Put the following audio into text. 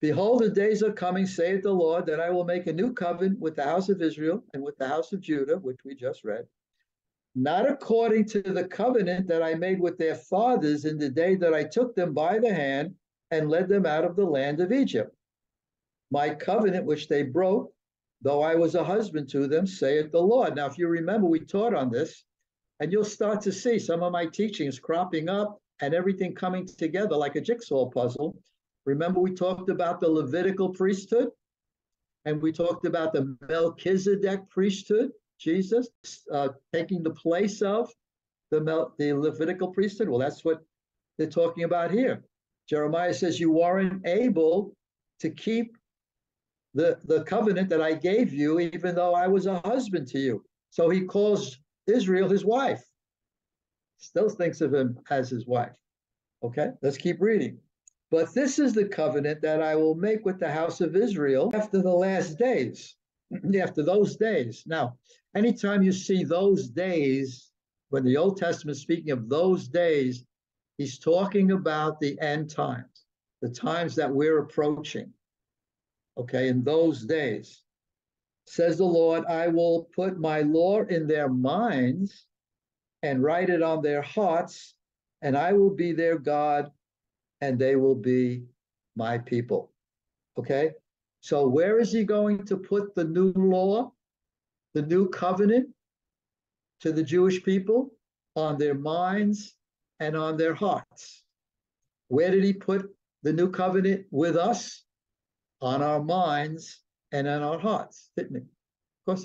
Behold, the days are coming, saith the Lord, that I will make a new covenant with the house of Israel and with the house of Judah, which we just read, not according to the covenant that I made with their fathers in the day that I took them by the hand and led them out of the land of Egypt. My covenant which they broke, though I was a husband to them, saith the Lord. Now, if you remember, we taught on this, and you'll start to see some of my teachings cropping up and everything coming together like a jigsaw puzzle. Remember, we talked about the Levitical priesthood, and we talked about the Melchizedek priesthood, Jesus taking the place of the Levitical priesthood. Well, that's what they're talking about here. Jeremiah says, you weren't able to keep the covenant that I gave you, even though I was a husband to you. So he calls Israel his wife. Still thinks of him as his wife. Okay, let's keep reading. But this is the covenant that I will make with the house of Israel after the last days, after those days. Now, anytime you see those days, when the Old Testament is speaking of those days, he's talking about the end times, the times that we're approaching. Okay, in those days, says the Lord, I will put my law in their minds and write it on their hearts, and I will be their God, and they will be my people. Okay, so where is he going to put the new law, the new covenant to the Jewish people? On their minds and on their hearts. Where did he put the new covenant with us? On our minds and on our hearts, didn't he? Of course he did.